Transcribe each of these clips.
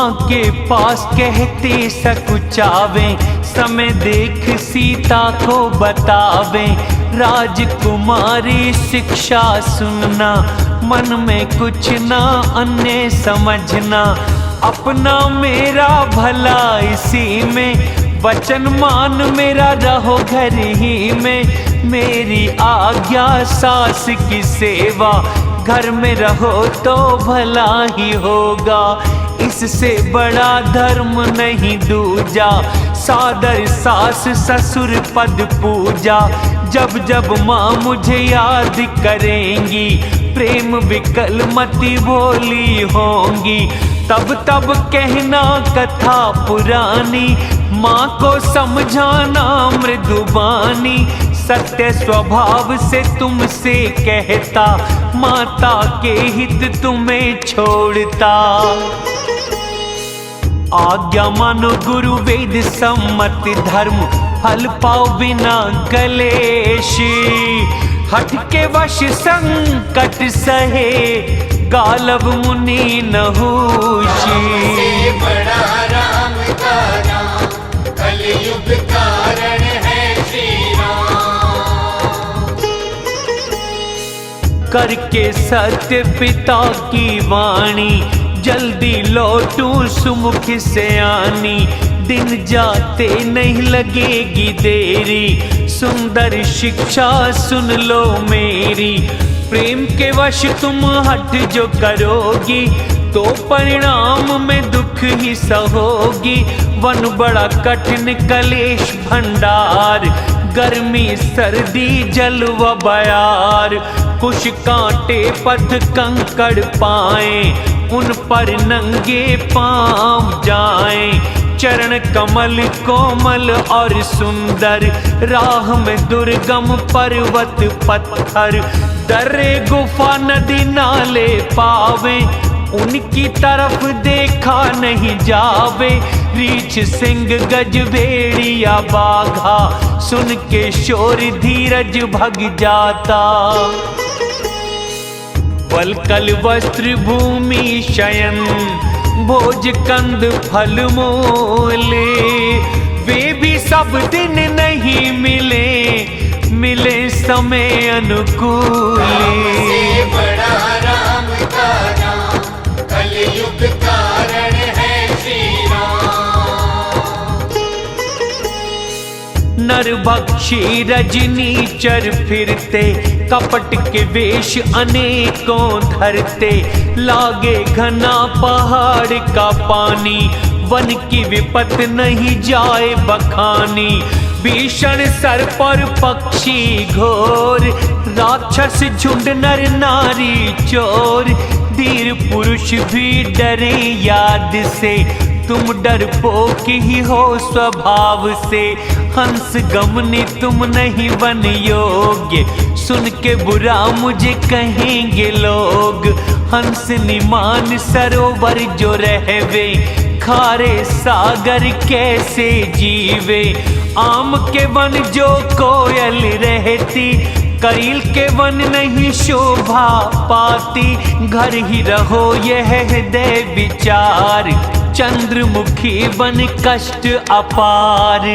माँ के पास कहते सकुचावे, समय देख सीता को बतावे। राजकुमारी शिक्षा सुनना, मन में कुछ ना अन्य समझना। अपना मेरा भला इसी में, वचन मान मेरा रहो घर ही में। मेरी आज्ञा सास की सेवा, घर में रहो तो भला ही होगा। इससे बड़ा धर्म नहीं दूजा, सादर सास ससुर पद पूजा। जब जब माँ मुझे याद करेंगी, प्रेम विकल मति बोली होंगी। तब तब कहना कथा पुरानी, माँ को समझाना मृदुबानी। सत्य स्वभाव से तुमसे कहता, माता के हित तुम्हें छोड़ता। आज्ञा मानो गुरु वेद सम्मत धर्म, फल पाओ बिना कलेश। हठ के वश संकट सहे, गालव मुनि नहुषी। बड़ा राम का नाम, कलयुग कारण है श्री राम। करके सत्य पिता की वाणी, जल्दी लौटूं सुमुख से आनी। दिन जाते नहीं लगेगी देरी, सुंदर शिक्षा सुन लो मेरी। प्रेम के वश तुम हट जो करोगी, तो परिणाम में दुख ही सहोगी। वन बड़ा कठिन कलेश भंडार, गर्मी सर्दी जल व बयार। कुछ कांटे पथ कंकड़ पाए, उन पर नंगे पांव जाएं। चरण कमल कोमल और सुंदर, राह में दुर्गम पर्वत पत्थर। दर्रे गुफा नदी नाले पावे, उनकी तरफ देखा नहीं जावे। रीछ सिंह गज भेड़िया बाघा, सुन के शोर धीरज भग जाता। वलकल वस्त्र भूमि शयन, भोज कंद फल मूले। वे भी सब दिन नहीं मिले, मिले समय अनुकूल। बड़ा राम का नाम, कलयुग कारण है श्री राम। नरभक्षी रजनीचर फिरते, कपट के वेश अनेकों धरते। लागे घना पहाड़ का पानी, वन की विपत नहीं जाए बखानी। भीषण सर्प और पक्षी घोर, राक्षस झुंड नर नारी चोर। धीर पुरुष भी डरे याद से, तुम डरपोक ही हो स्वभाव से। हंस गमनी तुम नहीं वन योग्य, सुन के बुरा मुझे कहेंगे लोग। हंस निमान सरोवर जो रहवे, खारे सागर कैसे जीवे। आम के वन जो कोयल रहती, करील के वन नहीं शोभा पाती। घर ही रहो यह हृदय विचार, चंद्रमुखी वन कष्ट अपार।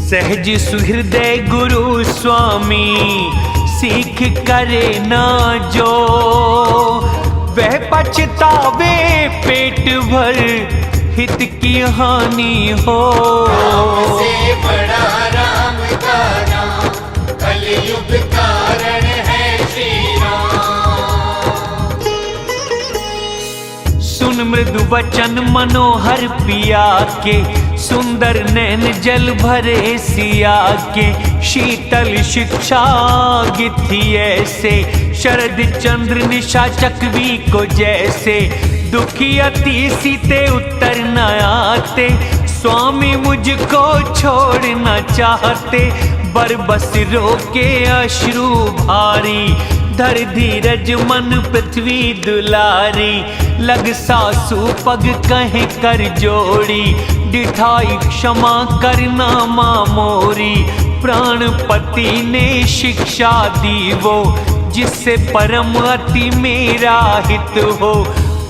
सहज सुहृदय गुरु स्वामी, सीख करे ना जो। वह पछतावे पेट भर, हित की हानि हो। से बड़ा राम का नाम, कलयुग कारण है श्री राम। सुन मृदु वचन मनोहर पिया के, सुंदर नैन जल भरे सिया के। शीतल शिक्षा गिथी ऐसे, शरद चंद्र निशा चकवी को जैसे। दुखी अति सीते उत्तर न आते, स्वामी मुझको छोड़ना चाहते। बरबस रोके अश्रु भारी, धर धीरज मन पृथ्वी दुलारी। लग सासू पग कहे कर जोड़ी, डिठाई क्षमा करना माँ मोरी। प्राणपति ने शिक्षा दी वो, जिससे परम अति मेरा हित हो।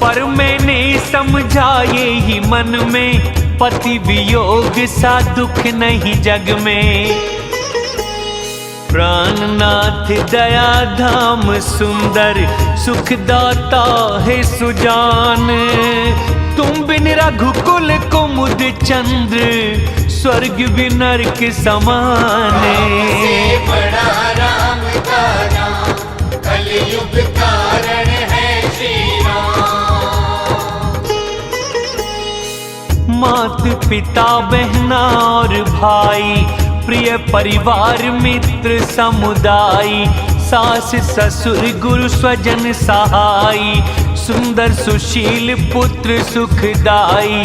पर मैंने समझा ये ही मन में, पति वियोग सा दुख नहीं जग में। प्राणनाथ दया धाम सुंदर, सुखदाता है सुजान। तुम बिन रघुकुल कुमुद चंद्र, स्वर्ग भी नरक समान। से बड़ा राम का नाम, कलयुग कारण है श्री राम। मात पिता बहना और भाई, प्रिय परिवार मित्र समुदाय। सास ससुर गुरु स्वजन सहाय, सुंदर सुशील पुत्र सुखदाई।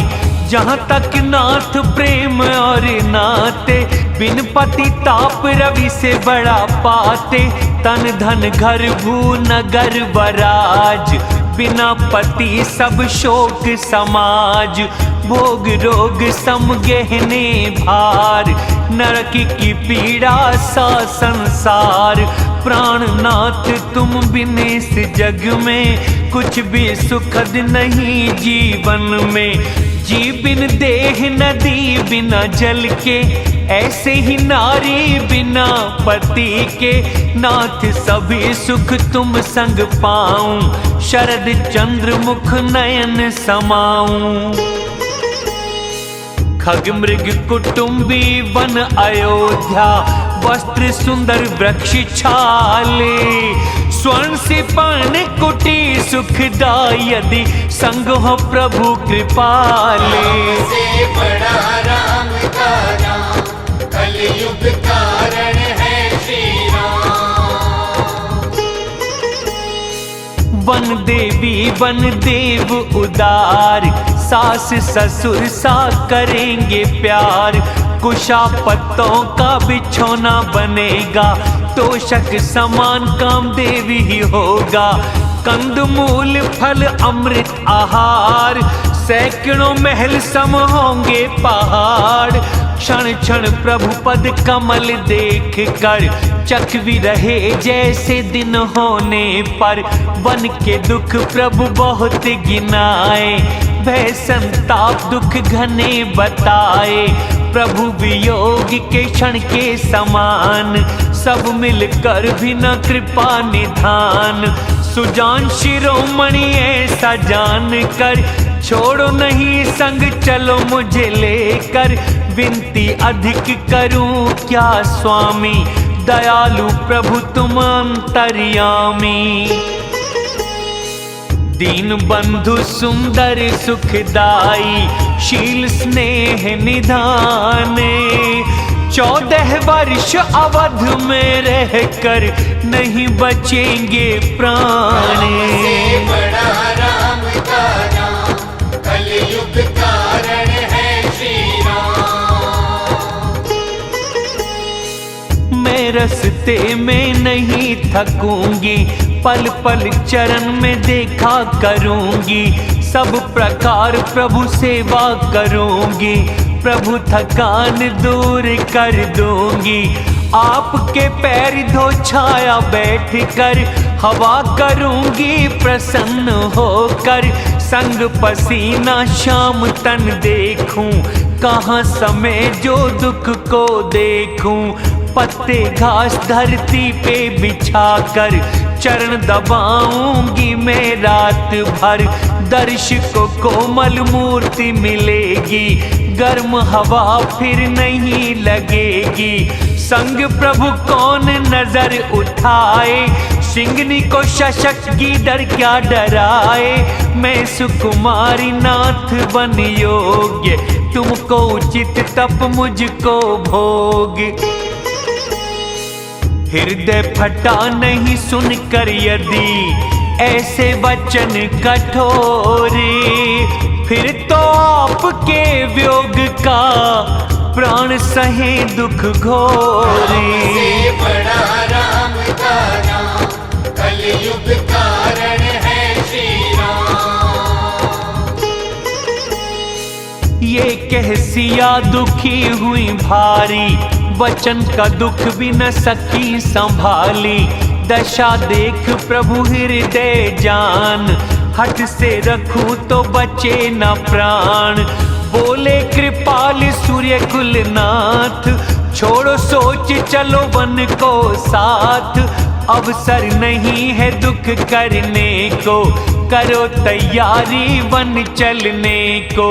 जहाँ तक नाथ प्रेम और नाते, बिन पति ताप रवि से बड़ा पाते। तन धन घर भू नगर वराज, बिना पति सब शोक समाज। भोग रोग सम गहने भार, नरक की पीड़ा सा संसार। प्राणनाथ तुम बिन इस जग में, कुछ भी सुखद नहीं जीवन में। जी बिन देह नदी बिना जल के, ऐसे ही नारी बिना पति के। नाथ सभी सुख तुम संग पाऊं, शरद चंद्र मुख नयन समाऊं। खग मृग कुटुंबी वन अयोध्या, वस्त्र सुंदर वृक्ष छाले। स्वर्ण से पान कुटी सुखदाई, यदि संग हो प्रभु कृपाले। से बड़ा राम का नाम, कलयुग कारण है श्री राम। वन देवी वन देव उदार, सास ससुर सा करेंगे प्यार। कुशापत्तों का बिछौना बनेगा, तोशक समान कामदेव ही होगा। कंद मूल फल अमृत आहार, सैकड़ों महल सम होंगे पहाड़। क्षण क्षण प्रभु पद कमल देख कर, चकवी रहे जैसे दिन होने पर। वन के दुख प्रभु बहुत गिनाए, भय संताप दुख घने बताए। प्रभु वियोग के क्षण के समान, सब मिलकर भी न कृपा निधान। सुजान शिरोमणि ऐसा जान कर, छोड़ो नहीं संग चलो मुझे लेकर। विनती अधिक करूं क्या स्वामी, दयालु प्रभु तुम अंतर्यामी। दीन बंधु सुंदर सुखदाई, शील स्नेह निधाने। 14 वर्ष अवध में रहकर, नहीं बचेंगे प्राण। से बड़ा राम का नाम, कलयुग कारण है श्री राम। मैं रस्ते में नहीं थकूंगी, पल पल चरण में देखा करूंगी। सब प्रकार प्रभु सेवा करूंगी, प्रभु थकान दूर कर दूंगी। आपके पैर धो छाया बैठ कर, हवा करूंगी प्रसन्न होकर। संग पसीना शाम तन देखूं, कहाँ समय जो दुख को देखूं। पत्ते घास धरती पे बिछाकर, चरण दबाऊंगी मैं रात भर। दर्श को कोमल मूर्ति मिलेगी, गर्म हवा फिर नहीं लगेगी। संग प्रभु कौन नजर उठाए, सिंगनी को शशक गीदड़ क्या डराए। मैं सुकुमारी नाथ बन योग्य, तुमको उचित तप मुझको भोग। हृदय फटा नहीं सुनकर यदि ऐसे वचन कठोरे, फिर तो आपके वियोग का प्राण सहे दुख घोरे। से बड़ा राम का नाम, कलयुग कारण है श्री राम। ये कह सिया दुखी हुई भारी, वचन का दुख भी न सकी संभाली। दशा देख प्रभु हृदय जान, हट से रखूं तो बचे न प्राण। बोले कृपाल सूर्य कुलनाथ, छोड़ो सोच चलो वन को साथ। अवसर नहीं है दुख करने को, करो तैयारी वन चलने को।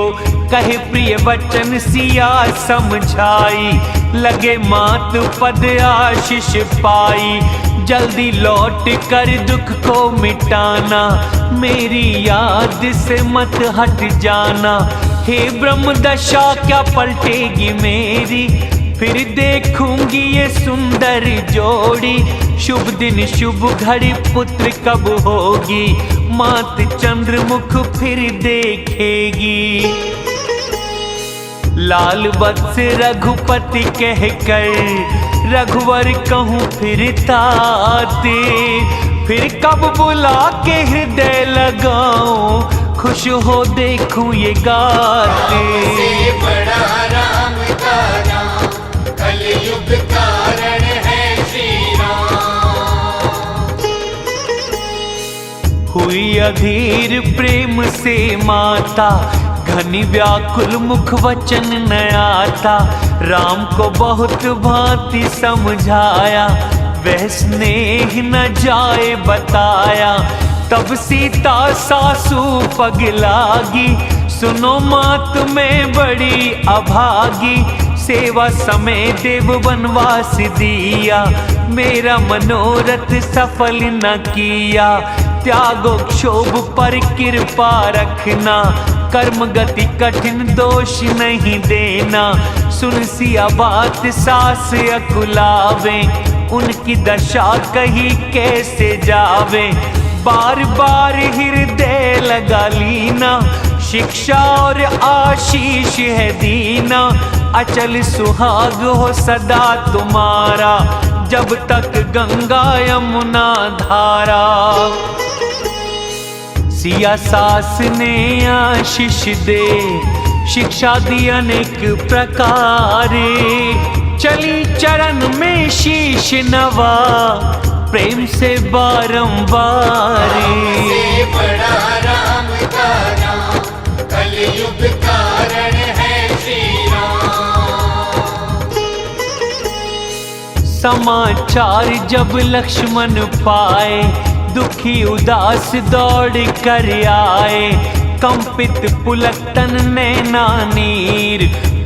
कहे प्रिय वचन सिया समझाई, लगे मात पद आशीष पाई। जल्दी लौट कर दुख को मिटाना, मेरी याद से मत हट जाना। हे ब्रह्म दशा क्या पलटेगी मेरी, फिर देखूंगी ये सुंदर जोड़ी। शुभ दिन शुभ घड़ी पुत्र कब होगी, मात चंद्रमुख फिर देखेगी। लाल वत्स रघुपति कहकर रघुवर कहूँ फिरता दे। फिर कब बुला के हृदय लगाऊं, खुश हो देखूं ये गाते। से बड़ा राम का नाम, कलयुग कारण है श्री राम। हुई अधीर प्रेम से माता, घनी व्याकुल मुख वचन न आता। राम को बहुत भांति समझाया, वह स्नेह न जाए बताया। तब सीता सासू पगलागी, सुनो मात में बड़ी अभागी। सेवा समय देव वनवास दिया, मेरा मनोरथ सफल न किया। त्यागो क्षोभ पर कृपा रखना, कर्म गति कठिन दोष नहीं देना। सुन सिया बात सास अकुलावे, उनकी दशा कही कैसे जावे। बार बार हृदय लगा लीना, शिक्षा और आशीष है दीना। अचल सुहाग हो सदा तुम्हारा, जब तक गंगा यमुना धारा। सिया सास ने आशीष दे, शिक्षा दी अनेक प्रकारे। चली चरण में शीश नवा, प्रेम से बारंबार। से बड़ा राम का नाम, कलयुग कारण है श्री राम। समाचार जब लक्ष्मण पाए, दुखी उदास दौड़ कर आए। कंपित पुलक तन नैना नीर,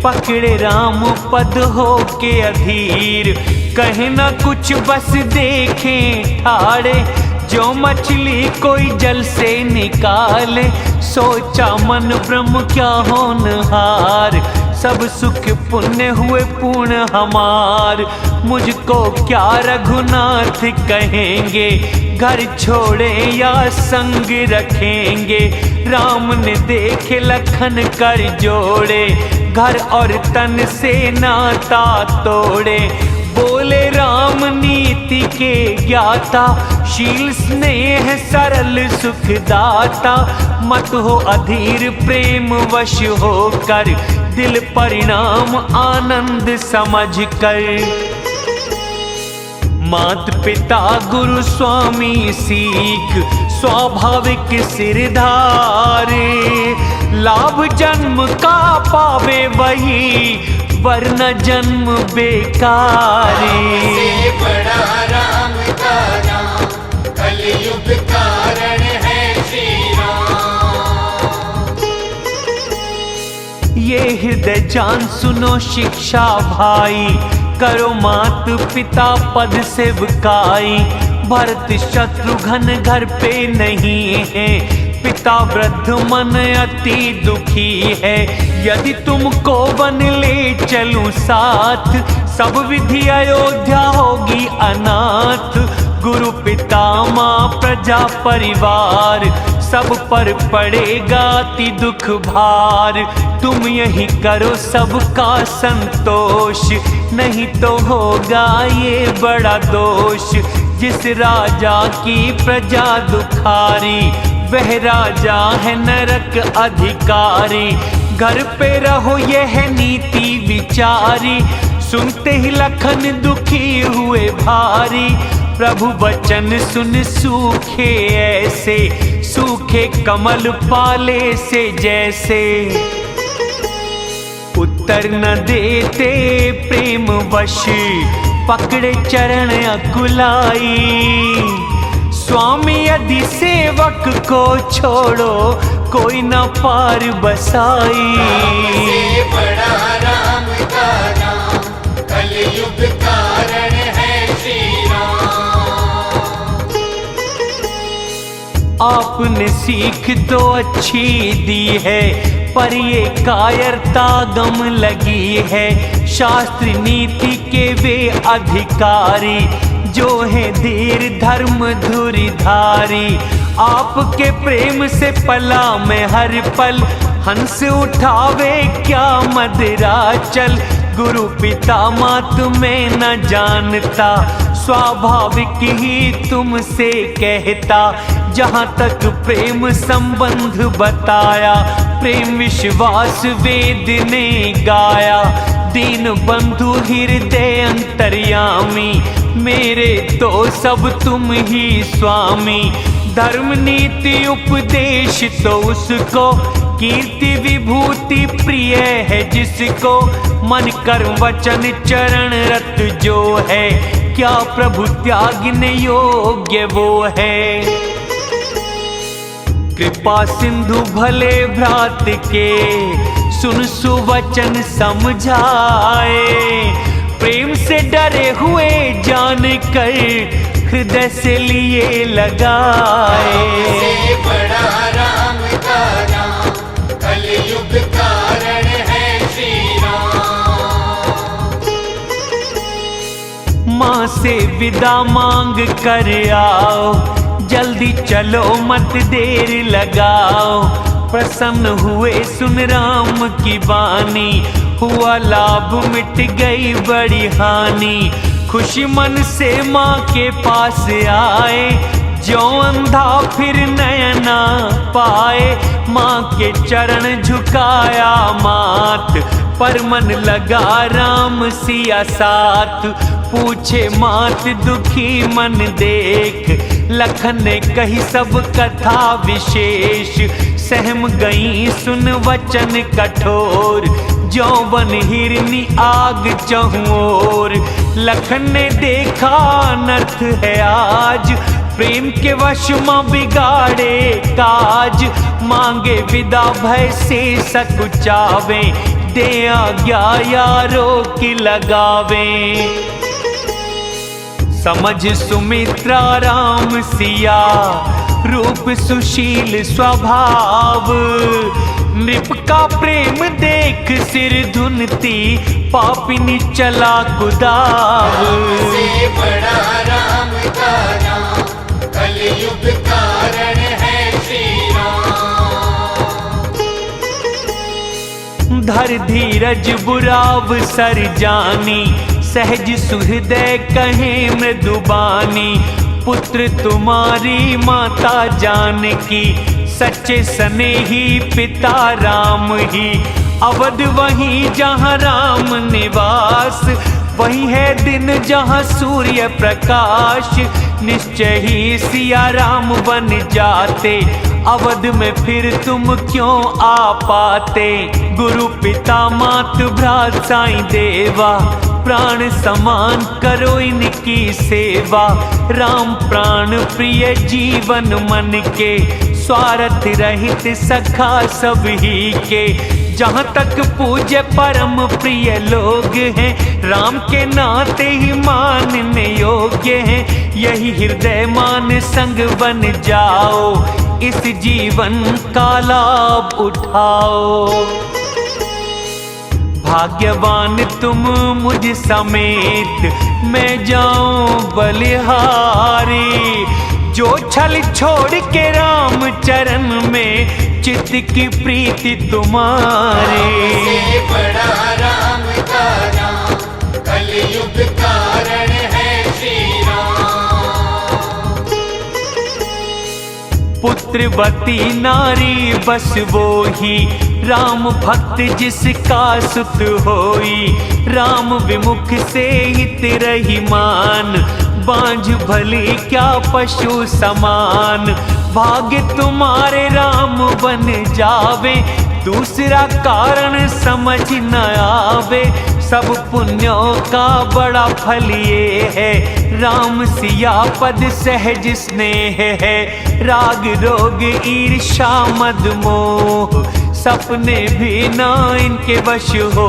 पकड़े राम पद हो के अधीर। कहे न कुछ बस देखें ठाड़े, जो मछली कोई जल से निकाले। सोचा मन ब्रह्म क्या होनहार, सब सुख पुण्य हुए पूर्ण हमार। मुझको क्या रघुनाथ कहेंगे, घर छोड़े या संग रखेंगे। राम ने देखे लखन कर जोड़े, घर और तन से नाता तोड़े। बोले राम नीति के ज्ञाता, शील स्नेह सरल सुखदाता। मत हो अधीर प्रेम वश होकर, दिल परिणाम आनंद समझ कर। मात पिता गुरु स्वामी सीख, स्वाभाविक सिरधारे। लाभ जन्म का पावे वही, वरना जन्म बेकारे। से बड़ा राम का नाम, कलयुग कारण है श्री राम। ये हृदय जान सुनो शिक्षा भाई, करो मात पिता पद सेवकाई। भरत शत्रुघ्न घर पे नहीं है, पिता वृद्ध मन अति दुखी है। यदि तुमको वन ले चलूं साथ, सब विधि अयोध्या होगी अनाथ। गुरु पिता माँ प्रजा परिवार, सब पर पड़ेगा अति दुख भार। तुम यही करो सबका संतोष, नहीं तो होगा ये बड़ा दोष। जिस राजा की प्रजा दुखारी, वह राजा है नरक अधिकारी। घर पे रहो यह नीति विचारी, सुनते ही लखन दुखी हुए भारी। प्रभु वचन सुन सूखे ऐसे, सूखे कमल पाले से जैसे, उत्तर न देते प्रेम वश, पकड़े चरण अकुलाई। स्वामी यदि सेवक को छोड़ो, कोई न पार बसाई। से बड़ा राम का नाम, कलयुग कारण है श्री राम। आपने सीख तो अच्छी दी है, पर ये कायरता गम लगी है। शास्त्र नीति के वे अधिकारी, जो है धीर धर्म धुरीधारी। आपके प्रेम से पला मैं हर पल, हंस उठावे क्या मदराचल। गुरु पिता माँ तुम्हें न जानता, स्वाभाविक ही तुमसे कहता। जहाँ तक प्रेम संबंध बताया, प्रेम विश्वास वेद ने गाया। दीन बंधु हृदय अंतर्यामी, मेरे तो सब तुम ही स्वामी। धर्म नीति उपदेश तो उसको, कीर्ति विभूति प्रिय है जिसको। मन कर्म वचन चरण रत जो है, क्या प्रभु त्यागने योग्य वो है। कृपा सिंधु भले भ्रात के, सुन सुवचन समझाए। प्रेम से डरे हुए जान कर, हृदय से लिए लगाए। से बड़ा राम का नाम, कलयुग कारण है श्री राम। माँ से विदा मांग कर आओ, जल्दी चलो मत देर लगाओ। प्रसन्न हुए सुन राम की वाणी, हुआ लाभ मिट गई बड़ी हानि। खुशी मन से माँ के पास आए, जो अंधा फिर नयना पाए। माँ के चरण झुकाया मात, पर मन लगा राम सिया साथ। पूछे मात दुखी मन देख, लखन ने कही सब कथा विशेष। सहम गई सुन वचन कठोर, जौवन हिरनी आग चहुओर। लखन ने देखा अनर्थ है आज, प्रेम के वश माँ बिगाड़े काज। मांगे विदा भय से सकुचावे, दे आज्ञा यारों की लगावे। समझ सुमित्रा राम सिया, रूप सुशील स्वभाव। नृप का प्रेम देख सिर धुनती, पापिनी चला कुदाव। से बड़ा राम का नाम, कलयुग कारण है श्री राम। धर धीरज बुराव सर जानी, सहज सुहृदय कहे मृदुबानी। पुत्र तुम्हारी माता जानकी, सच्चे स्नेही पिता राम ही। अवध वहीं जहाँ राम निवास, वही है दिन जहाँ सूर्य प्रकाश। निश्चय ही सिया राम बन जाते, अवध में फिर तुम क्यों आ पाते। गुरु पिता मात भ्रात साईं देवा, प्राण समान करो इनकी सेवा। राम प्राण प्रिय जीवन मन के, स्वार्थ रहित सखा सब ही के। जहाँ तक पूज्य परम प्रिय लोग हैं, राम के नाते ही मानने योग्य हैं। यही हृदय मान संग बन जाओ, इस जीवन का लाभ उठाओ। भाग्यवान तुम मुझ समेत, मैं जाऊं बलिहारी। जो छल छोड़ के राम चरण में, चित्त की प्रीति तुम्हारी। से बड़ा राम का नाम, कलयुग कारण है श्री राम। पुत्रवती नारी बस वो ही, राम भक्त जिसका सुत होई। राम विमुख से हित रही मान, बांझ भली क्या पशु समान। भाग्य तुम्हारे राम बन जावे, दूसरा कारण समझ न आवे। सब पुण्यों का बड़ा फल ये है, राम सिया पद सहज स्नेह है। राग रोग ईर्षा मद मोह, सपने भी ना इनके वश हो।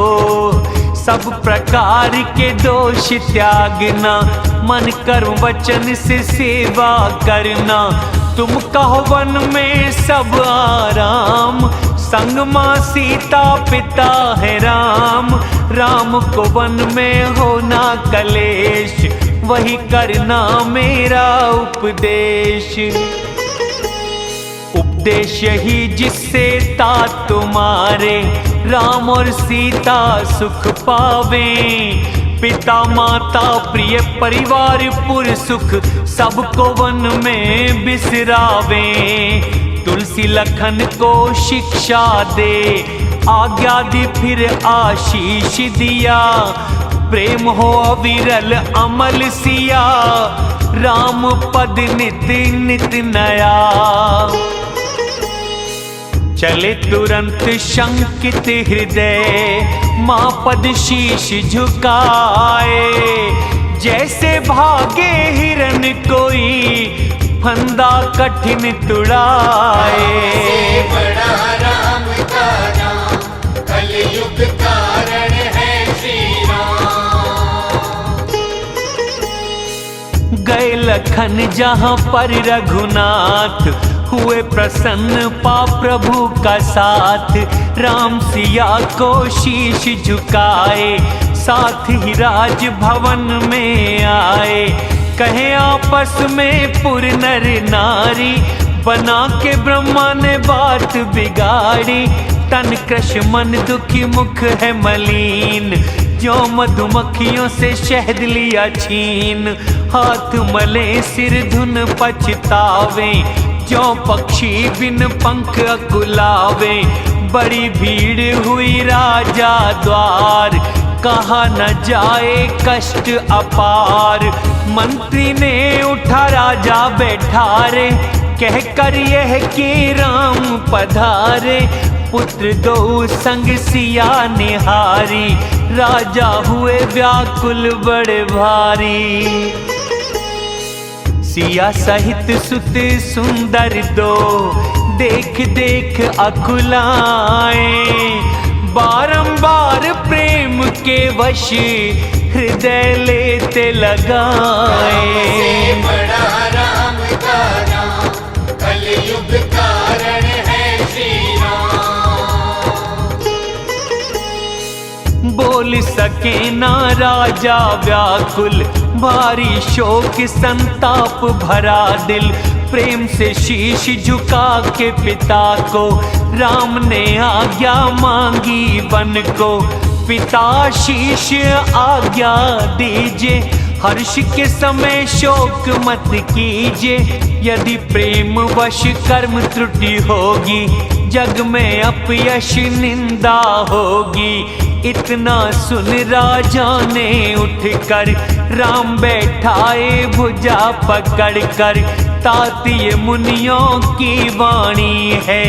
सब प्रकार के दोष त्यागना, मन कर्म वचन से सेवा करना। तुम कहो वन में सब आराम, संग मां सीता पिता है राम। राम को वन में होना कलेश, वही करना मेरा उपदेश। उपदेश यही जिससे तात तुम्हारे, राम और सीता सुख पावे। पिता माता प्रिय परिवार पुर सुख, सबको वन में बिसरावे। तुलसी लखन को शिक्षा दे, आज्ञा दी फिर आशीष दिया। प्रेम हो अविरल अमल सिया, राम पद नित नित नया। चले तुरंत शंकित हृदय, माँ पद शीश झुकाए। जैसे भागे हिरन कोई, फंदा कठिन तुड़ाए। बड़ा राम का नाम, कलयुग कारण है श्री राम। गए लखन जहाँ पर रघुनाथ, हुए प्रसन्न पा प्रभु का साथ। राम सिया को शीश झुकाए, साथ ही राज भवन में आए। कहे आपस में पुर नर नारी, बना के ब्रह्मा ने बात बिगाड़ी। तन कृश मन दुखी मुख है मलिन, जो मधुमक्खियों से शहद लिया छीन। हाथ मले सिर धुन पछतावे, जो पक्षी बिन पंख अकुलावे। बड़ी भीड़ हुई राजा द्वार, कहा न जाए कष्ट अपार। मंत्री ने उठा राजा बैठारे, कह कर यह कि राम पधारे। पुत्र दो संग सिया निहारी, राजा हुए व्याकुल बड़े भारी। सिया सहित सुत सुंदर दो, देख देख अकुलाए। बारंबार प्रेम के वश, हृदय लेते लगाए। बड़ा राम का नाम, कलयुग कारण है श्री राम। बोल सके ना राजा व्याकुल, भारी शोक संताप भरा दिल। प्रेम से शीश झुका के पिता को, राम ने आज्ञा मांगी वन को। पिता शीश आज्ञा दीजिए, हर्ष के समय शोक मत कीजिए। यदि प्रेम वश कर्म त्रुटि होगी, जग में अपयश निंदा होगी। इतना सुन राजा ने उठकर, राम बैठाए भुजा पकड़कर। तातीय मुनियों की वाणी है,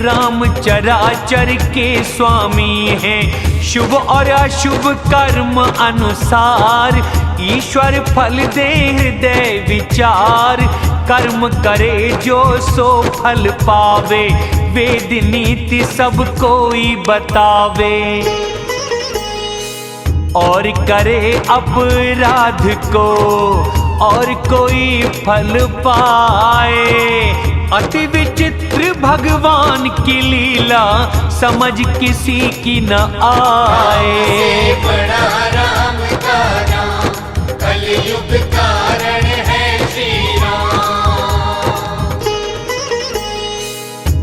राम चराचर के स्वामी हैं। शुभ और अशुभ कर्म अनुसार, ईश्वर फल दे हृदय विचार। कर्म करे जो सो फल पावे, वेद नीति सब कोई बतावे। और करे अपराध को, और कोई फल पाए। अति विचित्र भगवान की लीला, समझ किसी की न आए। बड़ा राम का नाम, कलयुग कारण है श्री राम।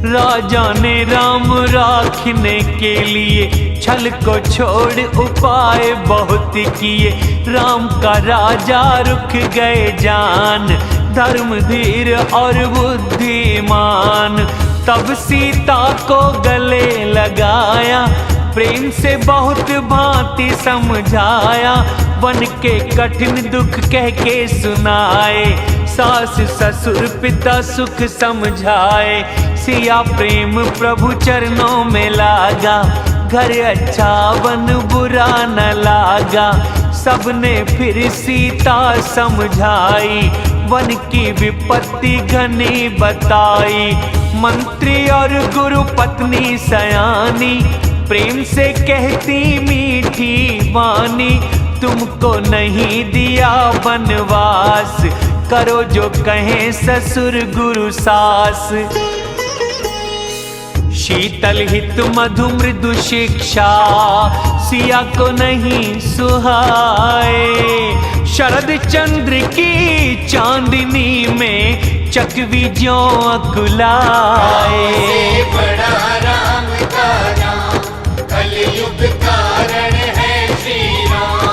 राजा ने राम राखने के लिए, छल को छोड़ उपाय बहुत किए। राम का राजा रुक गए जान, धर्म धीर और बुद्धिमान। तब सीता को गले लगाया, प्रेम से बहुत भांति समझाया। वन के कठिन दुख कह के सुनाए, सास ससुर पिता सुख समझाए, सिया प्रेम प्रभु चरणों में लागा, घर अच्छा वन बुरा न लागा। सबने फिर सीता समझाई, वन की विपत्ति घनी बताई। मंत्री और गुरु पत्नी सयानी, प्रेम से कहती मीठी वाणी, तुमको नहीं दिया वनवास, करो जो कहें ससुर गुरु सास। शीतल हित मधु मृदु शिक्षा, सिया को नहीं सुहाए। शरद चंद्र की चांदनी में चकवी ज्यों अकुलाए। बड़ा राम का नाम, कलयुग कारण है श्री राम।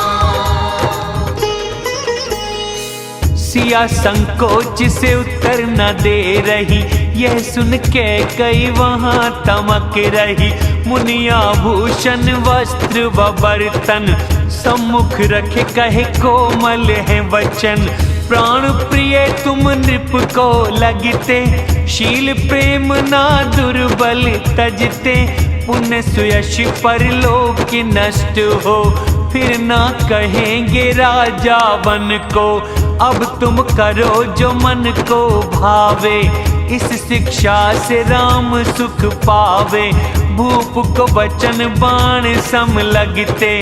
सिया संकोच से उत्तर न दे रही, यह सुन के कई वहां तमक रही। मुनिया भूषण वस्त्र व बर्तन, सम्मुख रखे कहे कोमल है वचन। प्राण प्रिय तुम नृप को लगते, शील प्रेम ना दुर्बल तजते। पुण्य सुयश परलोक नष्ट हो, फिर ना कहेंगे राजा वन को। अब तुम करो जो मन को भावे, इस शिक्षा से राम सुख पावे। भूप को वचन बाण सम लगते,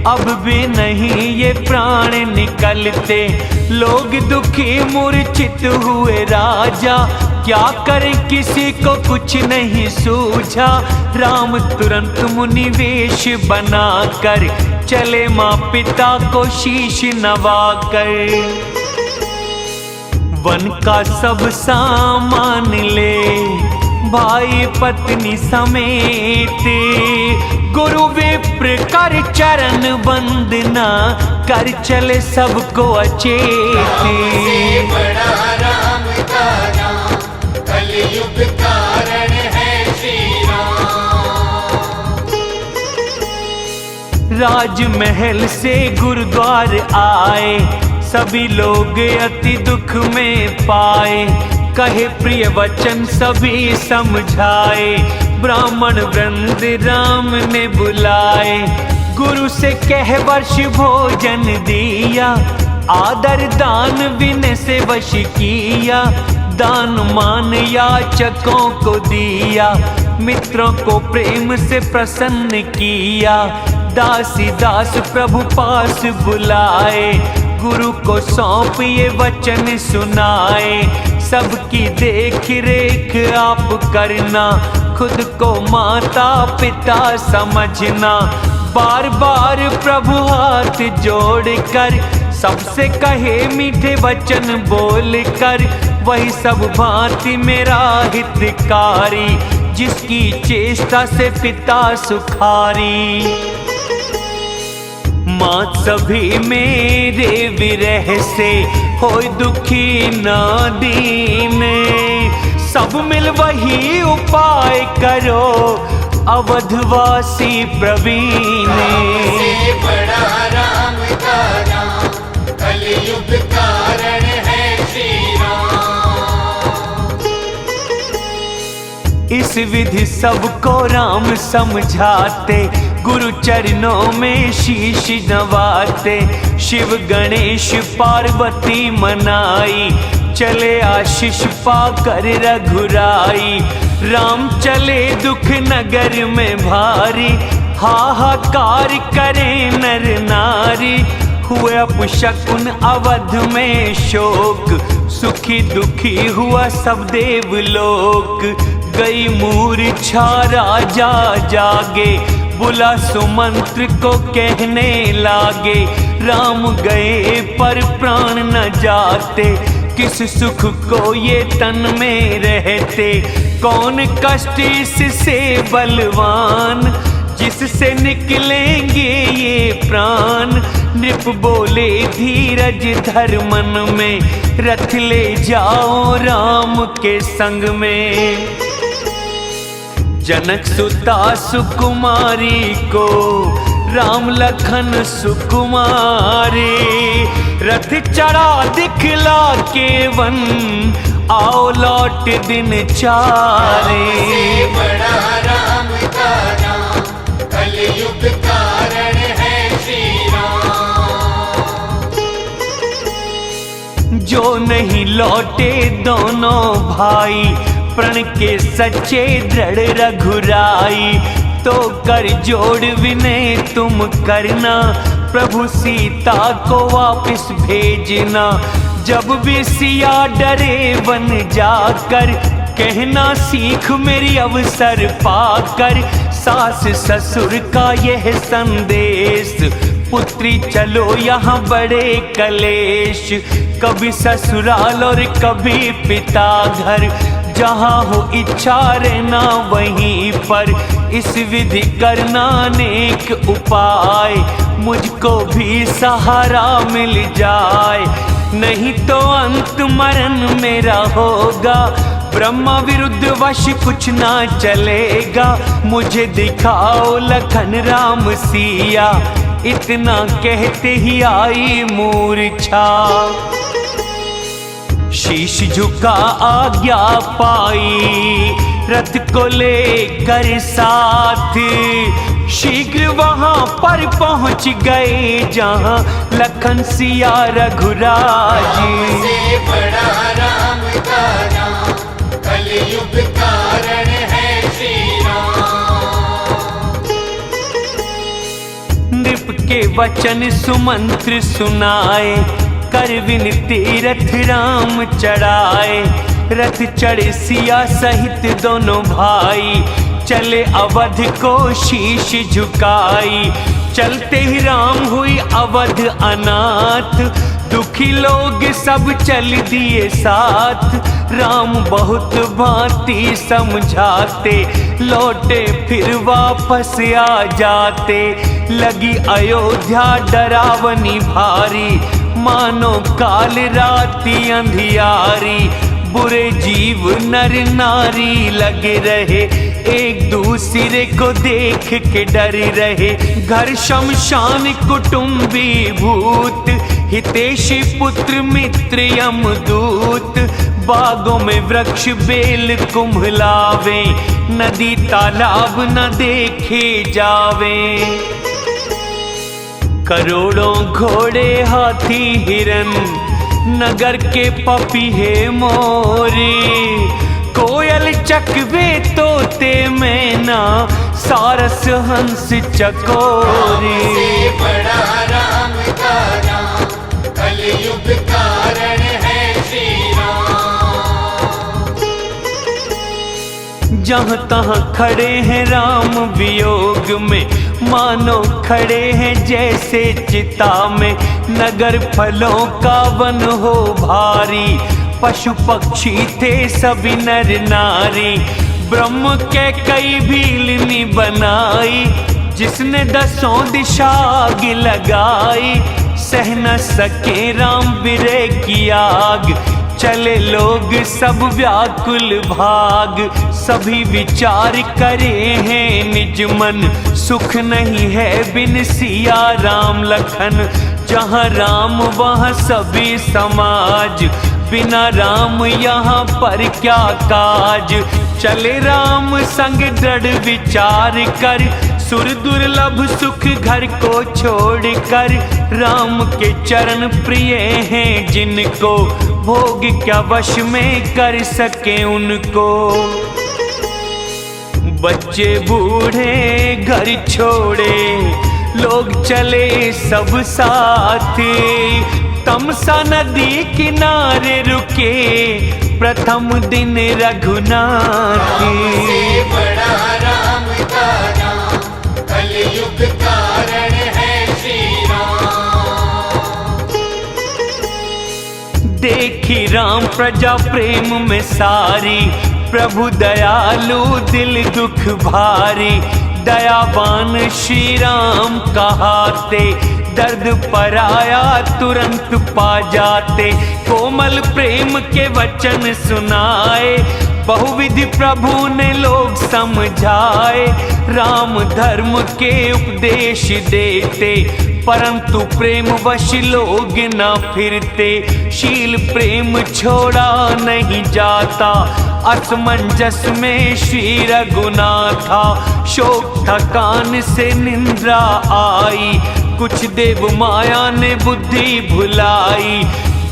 अब भी नहीं ये प्राण निकलते। लोग दुखी मूर्छित हुए राजा, क्या करें किसी को कुछ नहीं सूझा। राम तुरंत मुनि वेश बनाकर, चले माँ पिता को शीश नवाकर। वन का सब सामान ले, भाई पत्नी समेत। गुरु विप्र कर चरण वंदना, कर चले सबको अचेत। बड़ा राम का नाम, कलयुग कारण है श्री राम। राजमहल से गुरुद्वार आए, सभी लोग अति दुख में पाए। कहे प्रिय वचन सभी समझाए, ब्राह्मण वृंद राम ने बुलाए। गुरु से कह वर्ष भोजन दिया, आदर दान विनय से वश किया। दान मान याचकों को दिया, मित्रों को प्रेम से प्रसन्न किया। दासी दास प्रभु पास बुलाए, गुरु को सौंप ये वचन सुनाए। सबकी देख रेख आप करना, खुद को माता पिता समझना। बार बार प्रभु हाथ जोड़कर, सबसे कहे मीठे वचन बोलकर। वही सब भांति मेरा हितकारी, जिसकी चेष्टा से पिता सुखारी। माँ सभी मेरे विरह से, होय दुखी ना दीन। सब मिल वही उपाय करो, अवधवासी प्रवीण। बड़ा राम का नाम, कलयुग कारण है श्री राम। इस विधि सबको राम समझाते, गुरु चरणों में शीश नवाते। शिव गणेश पार्वती मनाई, चले आशीष पाकर रघुराई। राम चले दुख नगर में भारी, हाहाकार करे नर नारी। हुए अपशकुन अवध में शोक, सुखी दुखी हुआ सब देवलोक। गई मूर्छा राजा जागे, बुला सुमंत्र को कहने लागे। राम गए पर प्राण न जाते, किस सुख को ये तन में रहते। कौन कष्ट इससे बलवान, जिससे निकलेंगे ये प्राण। नृप बोले धीरज धर मन में, रथ ले जाओ राम के संग में। जनक सुता सुकुमारी को, राम लखन सुकुमारे। रथ चढ़ा दिखला के वन, आओ लौट दिन चारे। से बड़ा राम का नाम, कलयुग कारण है श्री राम। जो नहीं लौटे दोनों भाई, प्रण के सच्चे दृढ़ रघुराई। तो कर जोड़ विनय तुम करना, प्रभु सीता को वापस भेजना। जब भी सिया डरे वन जाकर, कहना सीख मेरी अवसर पाकर। सास ससुर का यह संदेश, पुत्री चलो यहाँ बड़े कलेश। कभी ससुराल और कभी पिता घर, जहाँ हो इच्छा रहना वहीं पर। इस विधि करना अनेक उपाय, मुझको भी सहारा मिल जाए। नहीं तो अंत मरण मेरा होगा, ब्रह्मा विरुद्ध वश कुछ ना चलेगा। मुझे दिखाओ लखन राम सिया, इतना कहते ही आई मूर्छा। शीश झुका आज्ञा पाई, रथ को लेकर साथ। शीघ्र वहां पर पहुंच गए, जहां लखन सिया रघुराज। से बड़ा राम का नाम, कलयुग कारण है श्री राम। नृप के वचन सुमंत्र सुनाए, कर विनती रथ राम चढ़ाए। रथ चढ़े सिया सहित दोनों भाई, चले अवध को शीश झुकाई। चलते ही राम हुई अवध अनाथ, दुखी लोग सब चल दिए साथ। राम बहुत भांति समझाते, लौटे फिर वापस आ जाते। लगी अयोध्या डरावनी भारी, मानो काल राती अंधियारी। बुरे जीव नर नारी लगे रहे, एक दूसरे को देख के डर रहे। घर शमशान कुटुंबी भूत, हितैषी पुत्र मित्र यमदूत। बागों में वृक्ष बेल कुम्भलावे, नदी तालाब न देखे जावे। करोड़ों घोड़े हाथी हिरन, नगर के पपीहे मोरी। कोयल चकवे तोते मैना, सारस हंस चकोरी। से बड़ा राम का नाम, कलयुग कारण है श्री राम। जहाँ तहाँ खड़े हैं राम वियोग में, मानो खड़े हैं जैसे चिता में। नगर फलों का वन हो भारी, पशु पक्षी थे सभी नर नारी। ब्रह्म के कई भीलनी बनाई, जिसने दसों दिशा आग लगाई। सह न सके राम विरह की आग, चले लोग सब व्याकुल भाग। सभी विचार करे हैं निज मन, सुख नहीं है बिन सिया राम लखन। जहाँ राम वहाँ सभी समाज, बिना राम यहाँ पर क्या काज। चले राम संग दृढ़ विचार कर, सुर दुर्लभ सुख घर को छोड़कर। राम के चरण प्रिय हैं जिनको, भोग क्या वश में कर सके उनको। बच्चे बूढ़े घर छोड़े, लोग चले सब साथ। तमसा नदी किनारे रुके, प्रथम दिन रघुनाथ। से बड़ा राम का नाम, कलयुग कारण है श्री राम। देखी राम प्रजा प्रेम में सारी, प्रभु दयालु दिल दुख भारी। दयावान श्री राम कहाते, दर्द पराया तुरंत पा जाते। कोमल प्रेम के वचन सुनाए, बहुविधि प्रभु ने लोग समझाए, राम धर्म के उपदेश देते, परंतु प्रेम वश लोग न फिरते। शील प्रेम छोड़ा नहीं जाता, असमंजस में श्री रघुनाथा। शोक थकान से निंद्रा आई, कुछ देव माया ने बुद्धि भुलाई।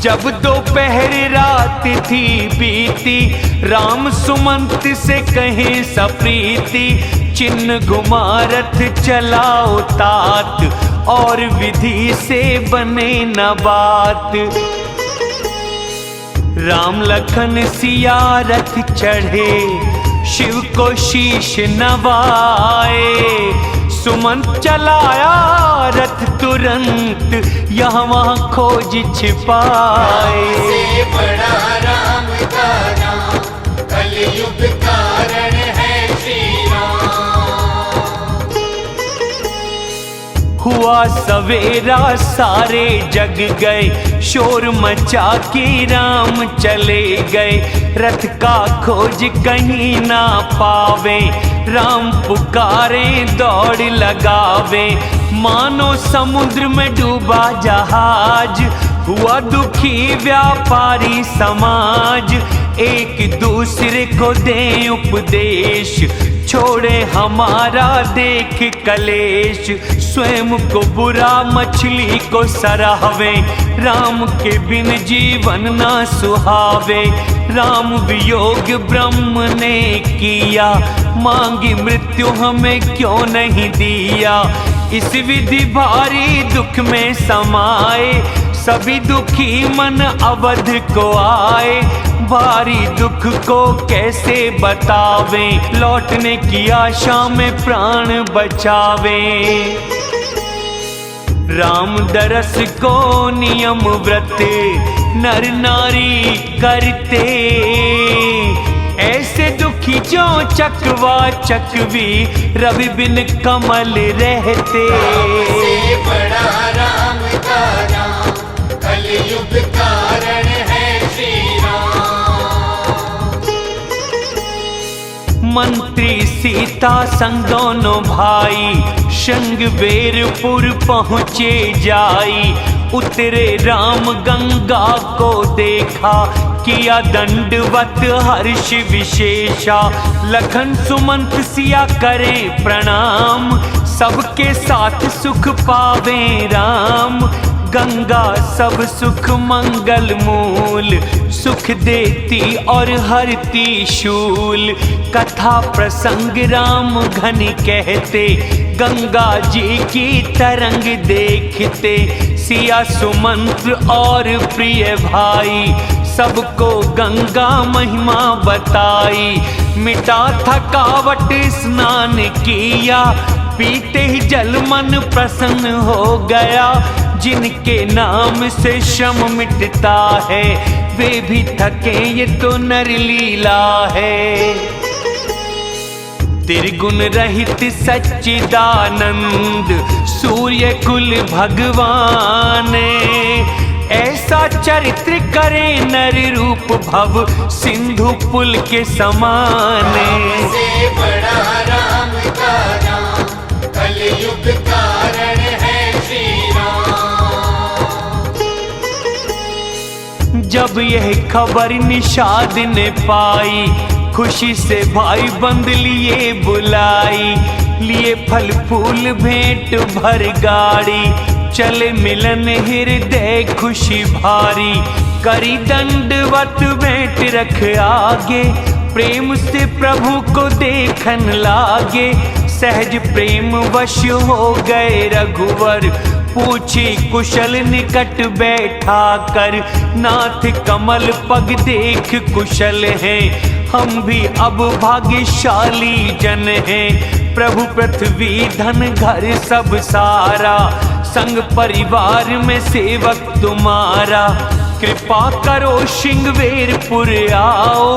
जब दोपहर रात थी बीती, राम सुमंत से कहे सप्रीति। चिन्ह घुमा रथ चलाओ तात, और विधि से बने न बात। राम लखन सिया रथ चढ़े, शिव को शीश नवाए। सुमंत चलाया रथ तुरंत, यहाँ वहाँ खोज छिपाए। से बड़ा राम का नाम, कलयुग कारण है श्री राम। हुआ सवेरा सारे जग गए, शोर मचा के राम चले गए। रथ का खोज कहीं ना पावे, राम पुकारे दौड़ लगावे। मानो समुद्र में डूबा जहाज, हुआ दुखी व्यापारी समाज। एक दूसरे को दे उपदेश, छोड़े हमारा देख कलेश। स्वयं को बुरा मछली को सराहवे, राम के बिन जीवन ना सुहावे। राम वियोग ब्रह्म ने किया, मांगी मृत्यु हमें क्यों नहीं दिया। इस विधि भारी दुख में समाए, सभी दुखी मन अवध को आए। भारी दुख को कैसे बतावे, लौटने की आशा में प्राण बचावे। राम दरस को नियम व्रत नर नारी करते, ऐसे दुखी जो चकवा चकवी रवि बिन कमल रहते। से बड़ा राम का नाम, कलयुग कारण है श्री राम। मंत्री सीता संग दोनों भाई, श्रृंगवेरपुर पहुँचे जाई। उतरे राम गंगा को देखा, किया दंडवत हर्ष विशेषा। लखन सुमंत सिया करे प्रणाम, सबके साथ सुख पावे राम। गंगा सब सुख मंगल मूल, सुख देती और हरती शूल। कथा प्रसंग राम घन कहते, गंगा जी की तरंग देखते। सिया सुमंत और प्रिय भाई, सबको गंगा महिमा बताई। मिटा थकावट स्नान किया, पीते ही जल मन प्रसन्न हो गया। जिनके नाम से श्रम मिटता है, वे भी थके ये तो नर लीला है। त्रिगुण रहित सच्चिदानंद, सूर्य कुल भगवान। ऐसा चरित्र करे नर रूप भव, सिंधु पुल के समान। से बड़ा राम का नाम, कलयुग कारण है श्री राम। जब यह खबर निषाद ने पाई, खुशी से भाई बंद लिए बुलाई। लिए फल फूल भेंट भर गाड़ी, चले मिलन हृदय खुशी भारी। करी दंडवत भेंट रख आगे, प्रेम से प्रभु को देखन लागे। सहज प्रेम वश हो गए रघुवर, पूछी कुशल निकट बैठा कर। नाथ कमल पग देख कुशल हैं, हम भी अब भाग्यशाली जन हैं। प्रभु पृथ्वी धन घर सब सारा, संग परिवार में सेवक तुम्हारा। कृपा करो श्रृंगवेरपुर आओ,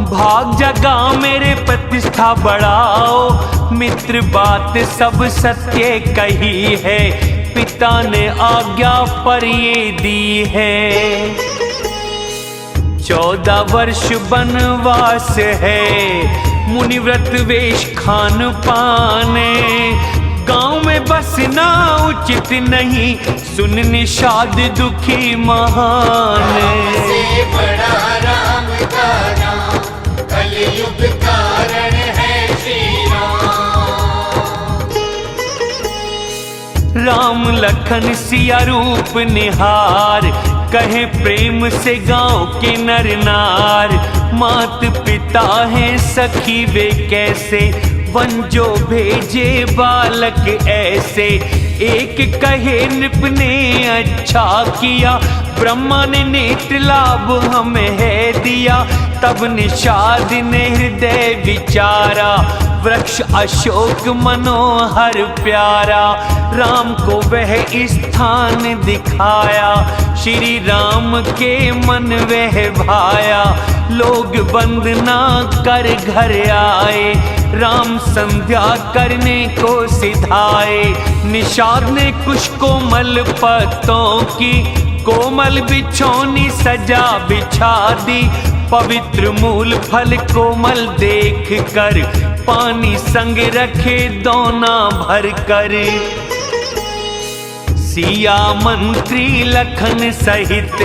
भाग जगा मेरे प्रतिष्ठा बढ़ाओ। मित्र बात सब सत्य कही है, पिता ने आज्ञा पर ये दी है। 14 वर्ष वनवास है, मुनिव्रत वेश खान पाने। गांव में बसना उचित नहीं, सुन निषाद दुखी महान। से बड़ा राम का नाम, कलयुग कारण है श्री राम लखन सिया रूप निहार, कहे प्रेम से गांव के नर नार। मात पिता हैं सखी वे कैसे, वंजो भेजे बालक ऐसे। एक कहे नृप ने अच्छा किया, ब्रह्मा ने नेत्र लाभ हमें है दिया। तब निषाद ने हृदय विचारा, वृक्ष अशोक मनोहर प्यारा। राम को वह स्थान दिखाया, श्री राम के मन वह भाया। लोग वंदना कर घर आए, राम संध्या करने को सिधाए। निषाद ने कुश कोमल पत्तों की, कोमल बिछौनी सजा बिछा दी। पवित्र मूल फल कोमल देख कर, पानी संग रखे दोना भर कर। सिया मंत्री लखन सहित,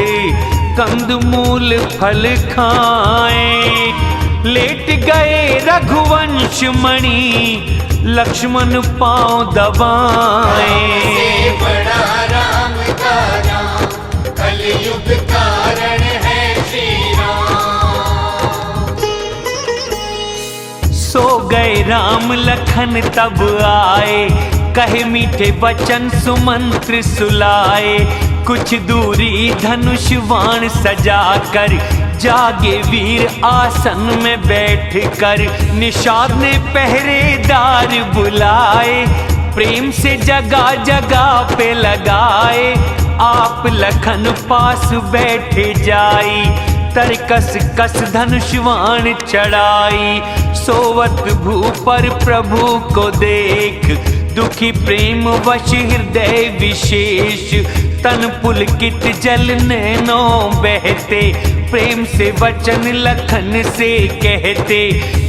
कंद मूल फल खाए। लेट गए रघुवंश मणि, लक्ष्मण पांव दबाए। से बड़ा राम का नाम, कलयुग कारण है श्री राम। सो गए राम लखन तब आए, कहे मीठे वचन सुमंत्र सुलाए। कुछ दूरी धनुष बाण सजा कर, जागे वीर आसन में बैठ कर। निषाद ने पहरेदार बुलाए, प्रेम से जगह जगह पे लगाए। आप लखन पास बैठे जाई, तरकस कस धनुषवाण चढ़ाई। सोवत भू पर प्रभु को देख, दुखी प्रेम वश हृदय विशेष। तन पुलकित जल नैनों बहते, प्रेम से वचन लखन से कहते।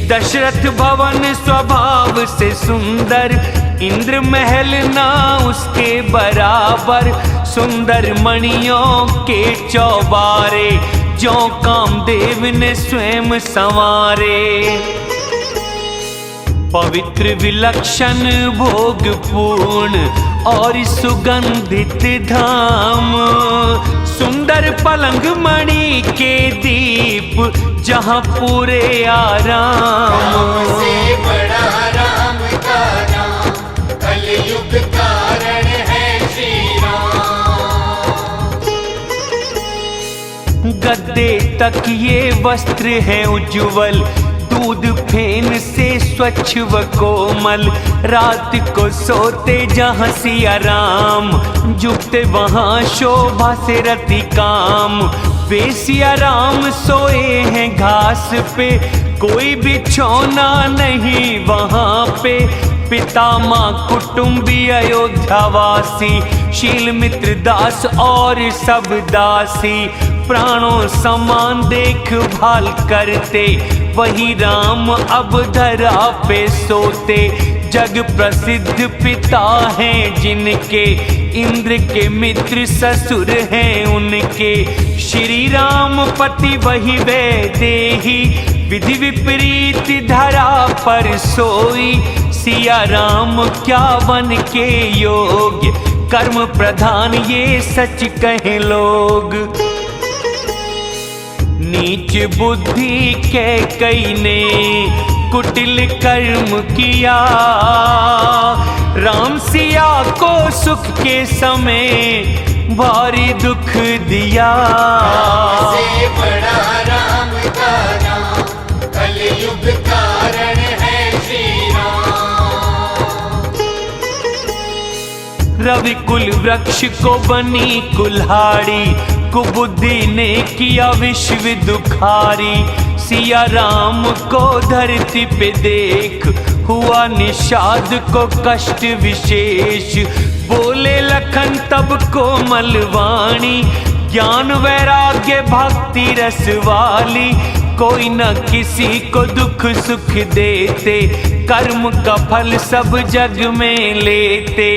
दशरथ भवन स्वभाव से सुंदर, इंद्र महल ना उसके बराबर। सुंदर मणियों के चौबारे, जो कामदेव ने स्वयं संवारे। पवित्र विलक्षण भोग पूर्ण और सुगंधित धाम। सुंदर पलंग मणि के दीप, जहाँ पूरे आराम। से बड़ा राम का नाम, कलयुग कारण है श्री राम। गद्दे तक ये वस्त्र है उज्ज्वल, दूध फेन से स्वच्छ व कोमल। रात को सोते जहाँ सिया राम, जुगते वहाँ शोभा से रति काम। वे सिया राम सोए हैं घास पे, कोई बिछौना नहीं वहाँ पे। पिता माँ कुटुंबी अयोध्यावासी, शील मित्र दास और सब दासी। प्राणों समान देखभाल करते, वही राम अब धरा पे सोते। जग प्रसिद्ध पिता हैं जिनके, इंद्र के मित्र ससुर हैं उनके। श्री राम पति वही वैदेही, विधि विपरीत धरा पर सोई। सिया राम क्या वन के योग्य, कर्म प्रधान ये सच कहे लोग। नीच बुद्धि के कई ने कुटिल कर्म किया, राम सिया को सुख के समय भारी दुख दिया। से बड़ा राम का नाम, कलयुग कारण है श्री राम। रवि कुल वृक्ष को बनी कुल्हाड़ी, कुबुद्धि ने किया विश्व दुखारी। सिया राम को धरती पे देख, हुआ निषाद को कष्ट विशेष। बोले लखन तब कोमल वाणी, ज्ञान वैराग्य भक्ति रस वाली, कोई न किसी को दुख सुख देते, कर्म का फल सब जग में लेते,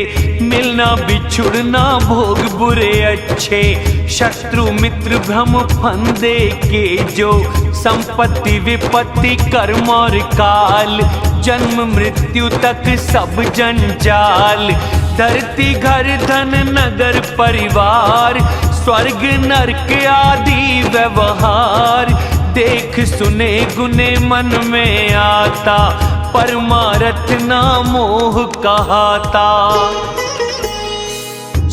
मिलना बिछुड़ना भोग बुरे अच्छे, शत्रु मित्र भ्रम फंदे के जो, संपत्ति विपत्ति कर्म और काल, जन्म मृत्यु तक सब जंजाल, धरती घर धन नगर परिवार, स्वर्ग नरक आदि व्यवहार, देख सुने गुने मन में आता, परमारथ ना मोह कहाता।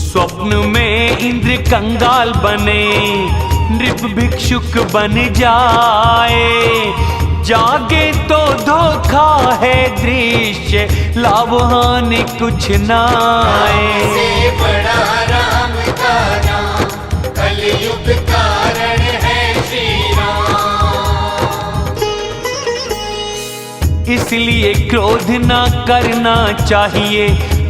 स्वप्न में इंद्र कंगाल बने, नृप भिक्षुक बन जाए, जागे तो धोखा है दृश्य, लाभ हानि कुछ नाए। से बड़ा राम का नाम, कलयुग कारण है श्री राम। इसलिए क्रोध ना करना चाहिए,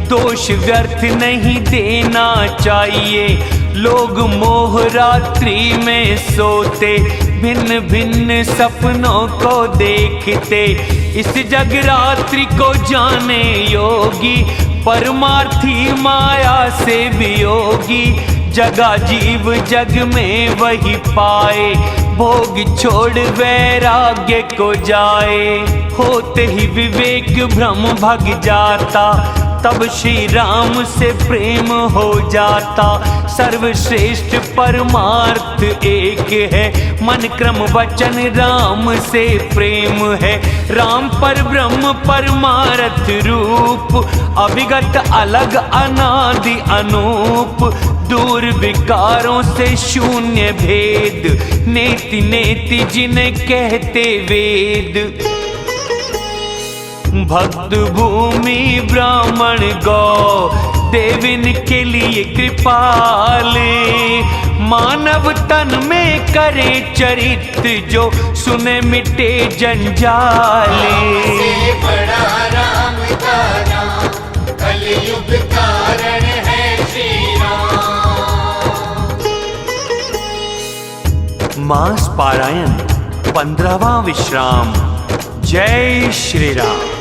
दोष व्यर्थ नहीं देना चाहिए, लोग मोह रात्रि में सोते, भिन्न भिन्न सपनों को देखते, इस जग रात्रि को जाने योगी, परमार्थी माया से वियोगी, जगा जीव जग में वही पाए, भोग छोड़ वैराग्य को जाए, होते ही विवेक भ्रम भग जाता, तब श्री राम से प्रेम हो जाता। सर्वश्रेष्ठ परमार्थ एक है, मन क्रम वचन राम से प्रेम है, राम पर ब्रह्म परमार्थ रूप, अविगत अलग अनादि अनूप, दूर विकारों से शून्य भेद, नेति नेति जिन्हें कहते वेद। भक्त भूमि ब्राह्मण गौ देविन के लिए कृपाले, मानव तन में करे चरित्र, जो सुने मिटे जंजाले। से बड़ा राम का नाम, कलयुग कारण है श्री राम। मास पारायण 15वां विश्राम। जय श्री राम।